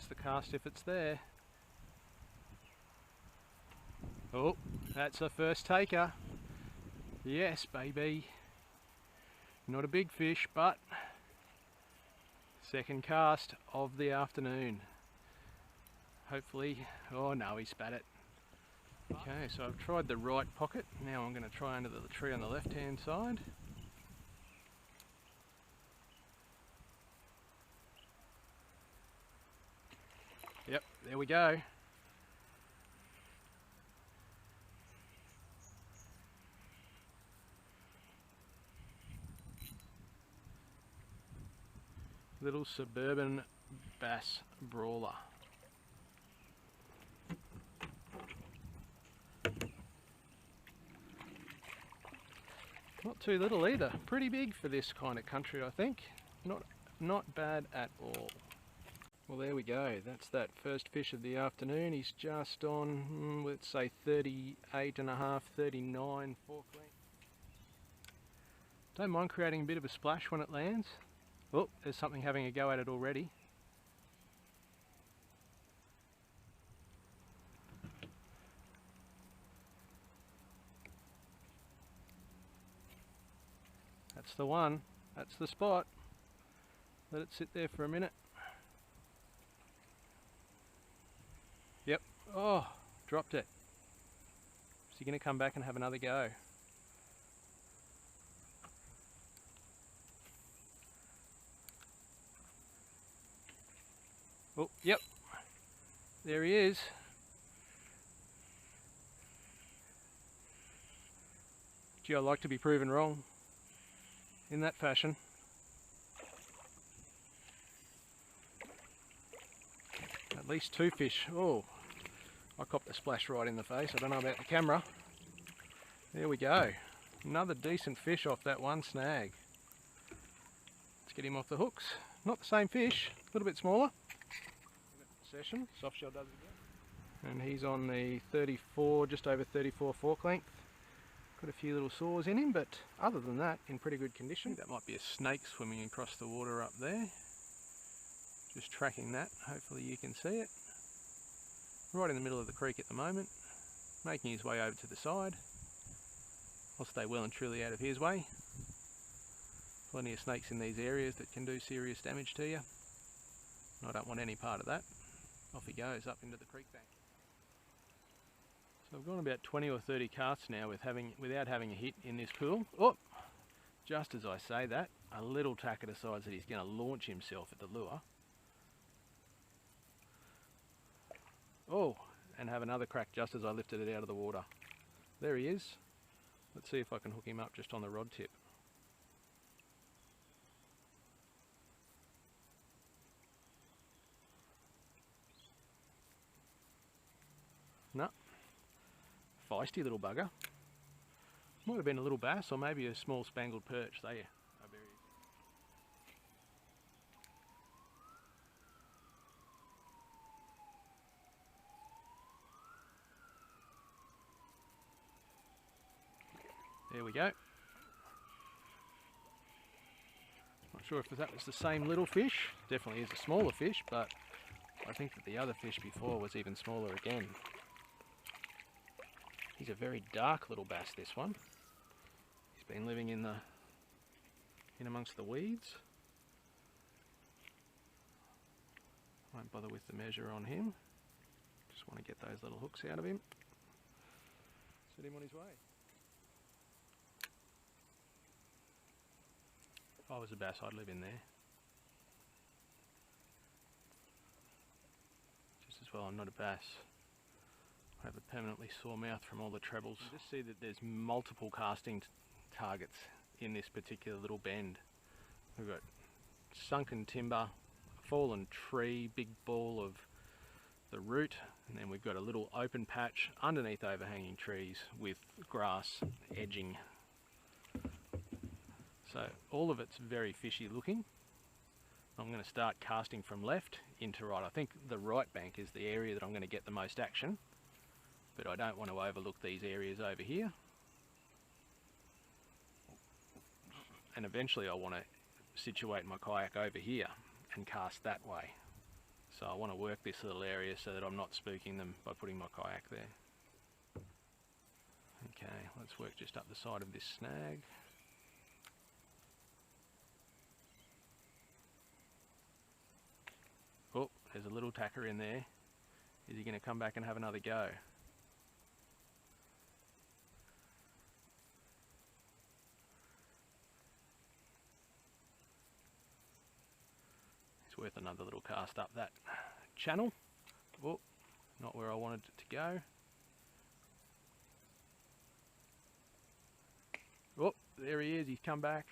That's the cast if it's there. Oh, that's the first taker. Yes, baby. Not a big fish, but second cast of the afternoon. Hopefully, oh no, he spat it. Okay, so I've tried the right pocket. Now I'm going to try under the tree on the left hand side. Yep, there we go. Little Suburban Bass Brawler. Not too little either. Pretty big for this kind of country, I think. Not bad at all. Well, there we go. That's that first fish of the afternoon. He's just on, let's say 38 and a half, 39 fork length. Don't mind creating a bit of a splash when it lands. Oh, there's something having a go at it already. That's the one. That's the spot. Let it sit there for a minute. Yep. Oh, dropped it. Is he going to come back and have another go? Oh, yep. There he is. Gee, I like to be proven wrong in that fashion. At least two fish. Oh, I copped the splash right in the face. I don't know about the camera. There we go. Another decent fish off that one snag. Let's get him off the hooks. Not the same fish, a little bit smaller. Session, soft shell does it again. And he's on the 34, just over 34 fork length. Got a few little sores in him, but other than that, in pretty good condition. That might be a snake swimming across the water up there. Just tracking that, hopefully you can see it. Right in the middle of the creek at the moment, making his way over to the side. I'll stay well and truly out of his way. Plenty of snakes in these areas that can do serious damage to you. And I don't want any part of that. Off he goes up into the creek bank. So I've gone about 20 or 30 casts now without having a hit in this pool. Oh, just as I say that, a little tacker decides that he's going to launch himself at the lure. Oh, and have another crack just as I lifted it out of the water. There he is. Let's see if I can hook him up just on the rod tip. No, feisty little bugger. Might have been a little bass or maybe a small spangled perch. They are very... There we go. Not sure if that was the same little fish. Definitely is a smaller fish, but I think that the other fish before was even smaller again. He's a very dark little bass, this one. He's been living in amongst the weeds. Won't bother with the measure on him. Just want to get those little hooks out of him. Set him on his way. If I was a bass, I'd live in there. Just as well I'm not a bass. I have a permanently sore mouth from all the trebles. You just see that there's multiple casting targets in this particular little bend. We've got sunken timber, a fallen tree, big ball of the root, and then we've got a little open patch underneath overhanging trees with grass edging. So all of it's very fishy looking. I'm going to start casting from left into right. I think the right bank is the area that I'm going to get the most action. But I don't want to overlook these areas over here. And eventually I want to situate my kayak over here and cast that way. So I want to work this little area so that I'm not spooking them by putting my kayak there. Okay, let's work just up the side of this snag. Oh, there's a little tacker in there. Is he going to come back and have another go? It's worth another little cast up that channel. Oh, not where I wanted it to go. Oh, there he is, he's come back.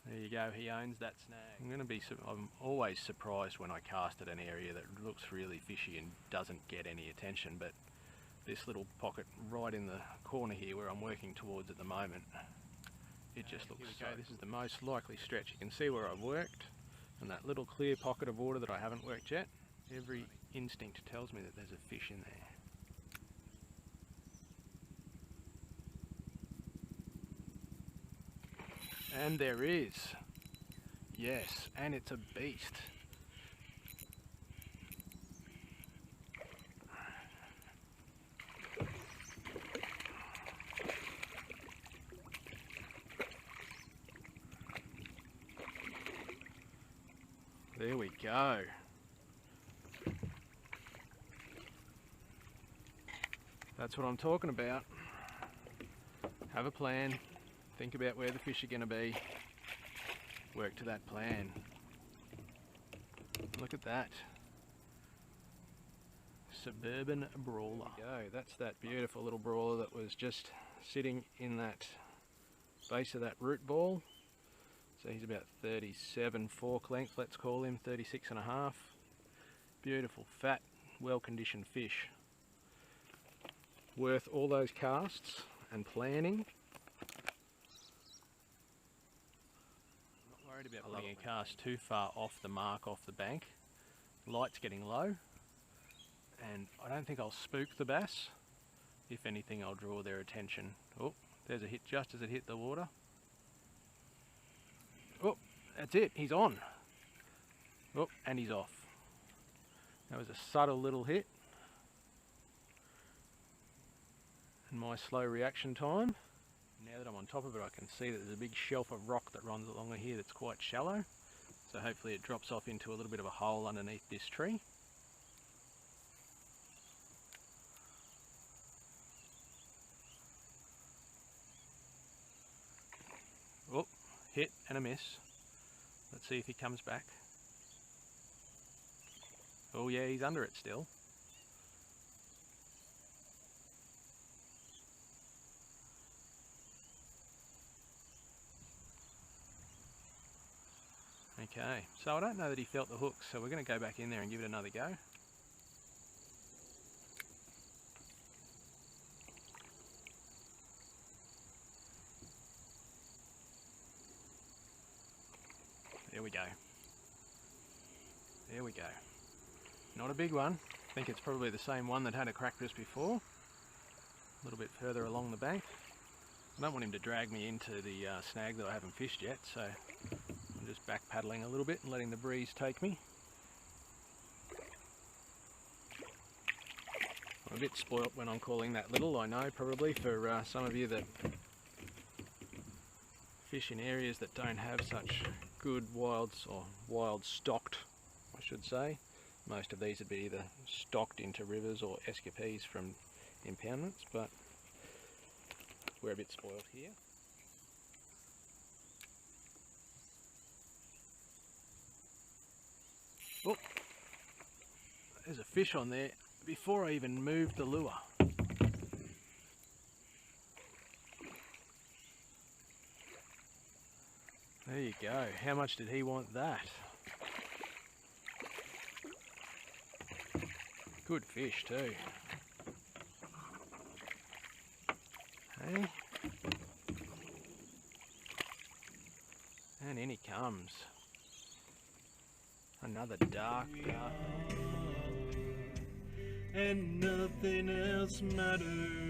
There you go, he owns that snag. I'm always surprised when I cast at an area that looks really fishy and doesn't get any attention, but this little pocket right in the corner here where I'm working towards at the moment, it just looks so. This is the most likely stretch. You can see where I've worked and that little clear pocket of water that I haven't worked yet. Every instinct tells me that there's a fish in there. And there is. Yes, and it's a beast. There we go. That's what I'm talking about. Have a plan. Think about where the fish are going to be. Work to that plan. Look at that. Suburban Brawler. There we go. That's that beautiful little brawler that was just sitting in that base of that root ball. So he's about 37 fork length, let's call him, 36.5. Beautiful, fat, well-conditioned fish. Worth all those casts and planning. Not worried about putting a cast too far off the mark, off the bank. Light's getting low, and I don't think I'll spook the bass. If anything, I'll draw their attention. Oh, there's a hit just as it hit the water. Oh, that's it, he's on. Oh, and he's off. That was a subtle little hit. And my slow reaction time. Now that I'm on top of it, I can see that there's a big shelf of rock that runs along here that's quite shallow. So hopefully it drops off into a little bit of a hole underneath this tree. Oh, hit and a miss. Let's see if he comes back. Oh yeah, he's under it still. Okay, so I don't know that he felt the hook, so we're going to go back in there and give it another go. There we go. There we go. Not a big one. I think it's probably the same one that had a crack just before. A little bit further along the bank. I don't want him to drag me into the snag that I haven't fished yet, so I'm just back paddling a little bit and letting the breeze take me. I'm a bit spoilt when I'm calling that little, I know, probably for some of you that fish in areas that don't have such good wilds, or wild stocked, I should say. Most of these would be either stocked into rivers or escapees from impoundments, but we're a bit spoiled here. Oh, there's a fish on there before I even moved the lure. There you go. How much did he want that? Good fish too. Hey. And in he comes. Another dark. And nothing else matters.